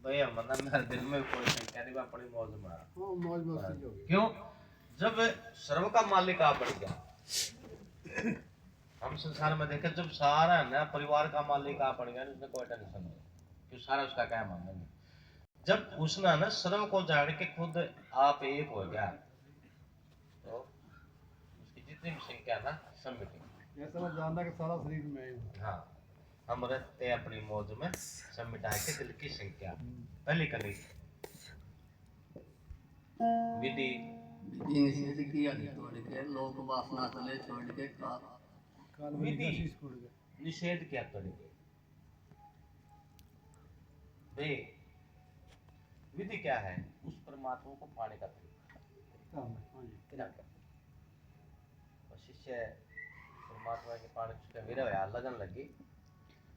भैया मतलब मेरे दिल में कोई शंका नहीं, मैं अपनी मौज में मौज मस्ती होगी। क्यों? जब सर्व का मालिक आप बढ़ गया, हम संसार में देखें जब सारा ना परिवार का मालिक आप बढ़ गया, उसने कोई टेंशन नहीं, क्यों सारा उसका क्या मानेंगे। जब उसने ना सर्व को जान के खुद आप एक हो गया, तो उसकी जितनी भी संख्या ना सब मिटेगी। ये समझ जानना कि सारा शरीर में है। हाँ, हम रहते अपनी मौज में, सब मिटा के दिल की संख्या। पहली कली विधि विधि निषेध किया छोड़ के लोक वासना तले छोड़ के विधि निषेध क्या करेंगे वे? विधि क्या है? उस परमात्मा को पाने का तरीका। और शिष्य परमात्मा के पाने उसका विरह है, लगन लगी,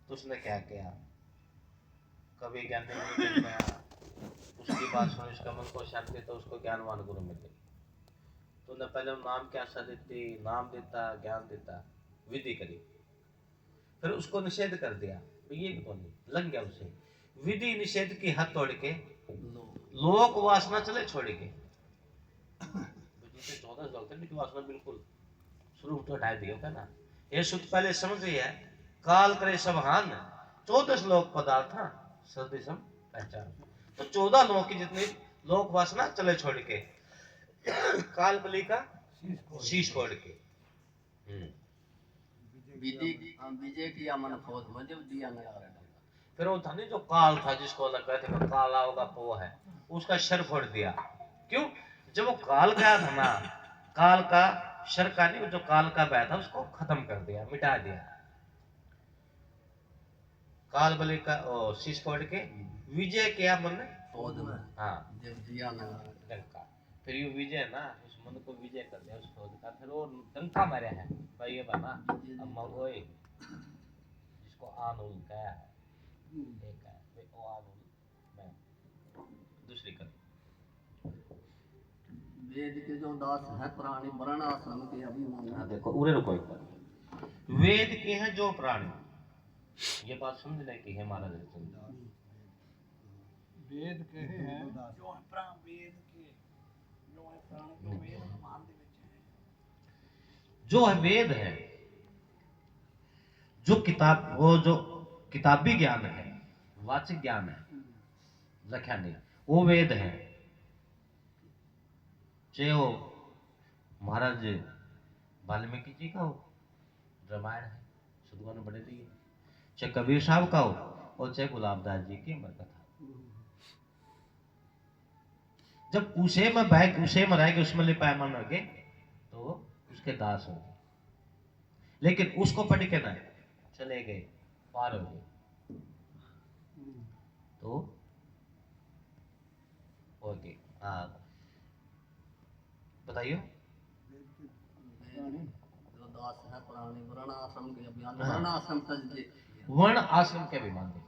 तो उसने क्या किया? कभी ज्ञान नहीं मिल गया, उसकी बात सुन उसका मन को शांति, तो उसको ज्ञानवान गुरु मिल गई। तो ने पहले नाम क्या सा देती, नाम देता, ज्ञान देता, विधि करी, फिर उसको निषेध कर दिया, ये भी कौन लग गया उसे। विधि निषेध की हद तोड़ के लोक वासना चले छोड़ के, जिसे 14 लोग थे उनकी वासना बिल्कुल शुरू तो हटा दिया क्या ना। ये सुध पहले समझ रही है, काल करे सब हान 14 लोक पदार्थ सर्दी सम पहचान। तो 14 लोगों की जितनी लोक वासना चले छोड़ के, काल बलि का शीश छोड़ के, विधि विजय किया मन फौज में जब दिया नया। फिर वो धनी जो काल था, जिसको लग गया था काला होगा वो है, उसका शर फोड़ दिया। क्यों? जब वो काल गया था ना, काल का शर का नहीं, जो काल का बैठा उसको खत्म कर दिया, मिटा दिया। काल बलि का शीश फोड़ के विजय किया मन फौज में। हाँ, जब दिया लंका, फिर ये विजय ना उस मन को विजय कर दिया, उस फौज का। फिर वो लंका मारे है भाई, ये बना अम्मा वो जिसको आनुल गया है, एक है वो आनुल मैं दूसरी कर। वेद के जो दास है प्राणी वर्ण आश्रम के अभिमान। देखो उरे रुको एक बार, वेद के हैं जो प्राणी, ये बात समझने की है महाराज। वेद के हैं जो है प्राण, वेद के जो है प्राण, जो वेद मान दे विच है, जो है वेद है, जो किताब, वो जो किताबी ज्ञान है, वाचिक ज्ञान है, लख्या नहीं, वो वेद है। चाहे वो महाराज वाल्मीकि जी का हो, रामायण है सदगुरु बड़े दिए, चाहे कबीर साहब का हो, और चाहे गुलाबदास जी की अमर कथा। जब उसे में बैग उसे में रहेंगे, उसमें लिपाए मन होंगे, तो उसके दास होंगे। लेकिन उसको पढ़ के ना चले गए, पार हो गए, तो ओके। हाँ बताइए। जो दास है प्राणी वर्ण आश्रम के अभिमान, वर्ण आश्रम तज वर्ण आश्रम के अभिमान दे,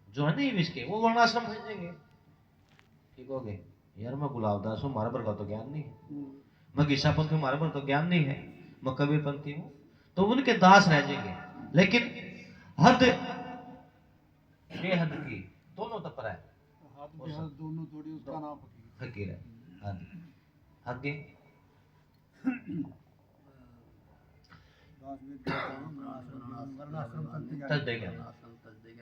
जो है नहीं इसके, वो वर्ण आश्रम भेजेंगे। ठीक हो गए यार, मैं गुलाबदास हूँ, हमारे पर का तो ज्ञान नहीं है, मैं गीसा पंथी हूँ, हमारे पर तो ज्ञान नहीं है, मैं कबीर पंथी हूँ, तो उनके दास रह जाएंगे। लेकिन हद बेहद की दोनों तो पर है, दोनों थोड़ी उसका नाम फकीर है। आगे तज देगा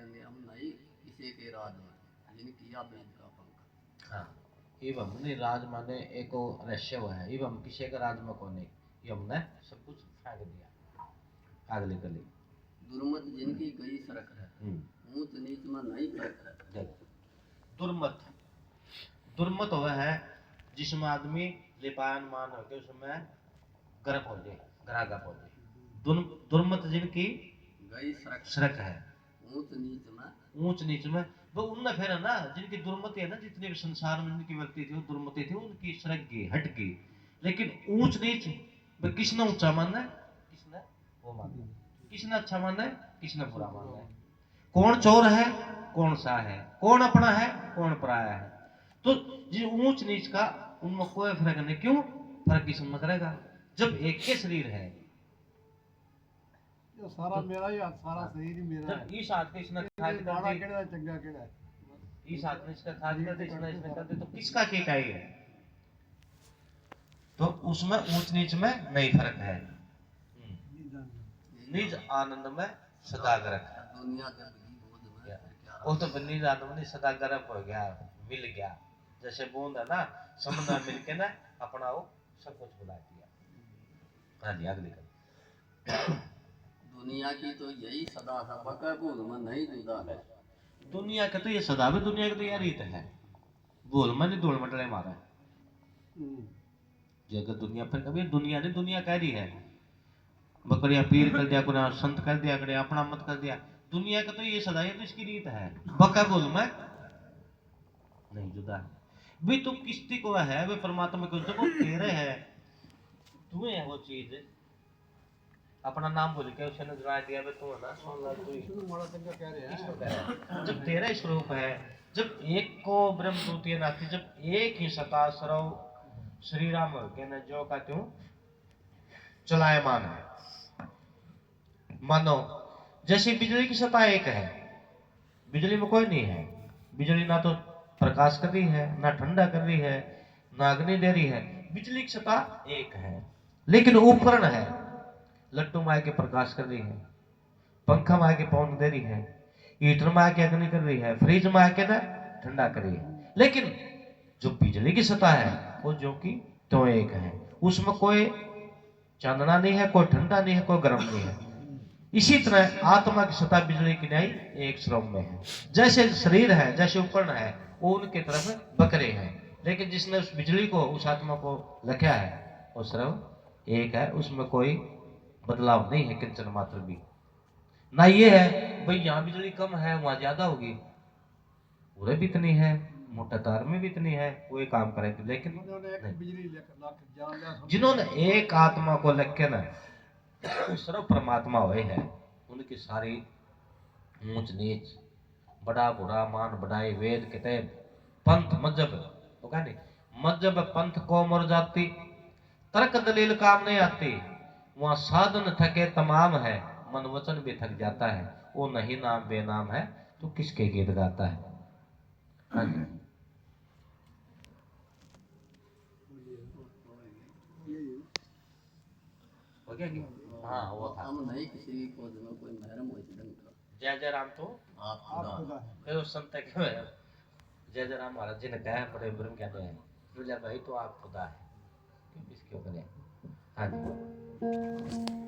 नियम नहीं किसी के राज में जिन किया वेद का पंख। हाँ, एवं नहीं राज माने एक रहस्य है, एवं किसी का राज में को नहीं, ये हमने सब कुछ फेंक दिया अगले गली। दुर्मत जिनकी गई सड़क है, ऊंच नीच में नहीं फर्क है। दुर्मत, दुर्मत वह है जिसमें आदमी लिपायमान होकर उसमें गर्भ हो जाए, ग्रागप हो जाए। दुर्मत जिनकी गई सड़क है, ऊंच नीच में वो उनने फिर है ना, जिनकी दुर्मति है ना, जितने भी संसार में जिनकी व्यक्ति थी वो दुर्मति थी, उनकी सड़क गई, हट गई। लेकिन ऊंच नीच वो किसने ऊंचा मानना है, किसने वो मानना है, किसने अच्छा मानना है, किसने बुरा मानना है, कौन चोर है कौन सा है, कौन अपना है कौन पराया है। तो जो ऊंच नीच का उनमें कोई फर्क नहीं। क्यों? फर्क किस में करेगा? जब एक के शरीर है, सारा मेरा ही, सारा शरीर ही मेरा है। इस हाथ के इसने खाया माड़ा केड़ा चंगा केड़ा इस आदमी इसका खाद कर दे, इसने इसमें कर दे, तो किसका के का ही है? तो उसमें ऊंच नीच में नहीं फर्क है। निज आनंद में सदा गर्क। दुनिया के बिजली बोझ में फिर क्या वो तो निज आनंद में सदा गर्क हो गया, मिल गया। जैसे बूंद है ना, समुद्र मिल के ना अपना वो सब कुछ बुला दिया। हाँ जी, अगली कर। दुनिया की तो यही सदा सबक है, भूल में नहीं जुदा है। दुनिया का तो ये सदा भी दुनिया की तो यार रीत है, भूल में नहीं धूल मटले मारा है। ये अगर दुनिया पर कभी दुनिया ने दुनिया कह रही है, बकरिया पीर कर दिया, कुछ संत कर दिया, कड़े अपना मत कर दिया। दुनिया का तो ये सदा है, तो इसकी रीत है। बका बोल मैं नहीं जुदा है भी। तू किस्ती को है वे परमात्मा को, जब वो तेरे है तुम्हें है वो चीज, अपना नाम बोल के उसे नजरा दिया वे तू है ना, सुन ला तू ही माड़ा चंगा कह रहे इसको हैं। कह रहा है। जब तेरा ही स्वरूप है, जब एक को ब्रह्म द्वितीय नाथी, जब एक ही सता सर्व श्री राम के न जो का त्यों चलायमान है। मानो जैसे बिजली की सत्ता एक है, बिजली में कोई नहीं है। बिजली ना तो प्रकाश कर रही है, ना ठंडा कर रही है, ना अग्नि दे रही है। बिजली की सत्ता एक है, लेकिन उपकरण है। लट्टू मार के प्रकाश कर रही है, पंखा मार के पवन दे रही है, हीटर मार के अग्नि कर रही है, फ्रिज मार के ना ठंडा कर रही है। लेकिन जो बिजली की सत्ता है वो जो कि तो एक है, उसमें कोई चांदना नहीं है, कोई ठंडा नहीं है, कोई गर्म नहीं है। इसी तरह आत्मा की सत्ता बिजली की न्याय एक श्रम में है। जैसे शरीर है, जैसे उपकरण है, वो उनके तरफ बकरे हैं, लेकिन जिसने उस बिजली को, उस आत्मा को लखा है, वो सर्व एक है, उसमें कोई बदलाव नहीं है किंचन मात्र भी। ना ये है भाई यहाँ बिजली कम है वहां ज्यादा होगी, पूरे भी इतनी है, मोटा तार में भी इतनी है, वो ये काम करेगी। लेकिन बिजली लाख जान लिया जिन्होंने एक आत्मा को लग के ना सर्व परमात्मा हुए हैं, उनकी सारी ऊंच नीच, बड़ा बुरा, मान बढ़ाई, वेद कहते पंथ मजहब, वो कहते मजहब पंथ कौम और जाति, तर्क दलील काम नहीं आती। वहां साधन थके तमाम है, मन वचन भी थक जाता है। वो नहीं नाम बेनाम है, तो किसके गीत गाता है। हाँ जी, हो गया कि? हाँ वो था। हम नहीं किसी की खोज में कोई महरम हो ढंग का। जय जय राम तो आप आप खुदा खुदा है। फिर उस संत के जय जय राम महाराज जी ने कहा है, बड़े ब्रह्म कहते हैं, बोले भाई तो आप खुदा है, क्यों इसके ऊपर है। हाँ जी।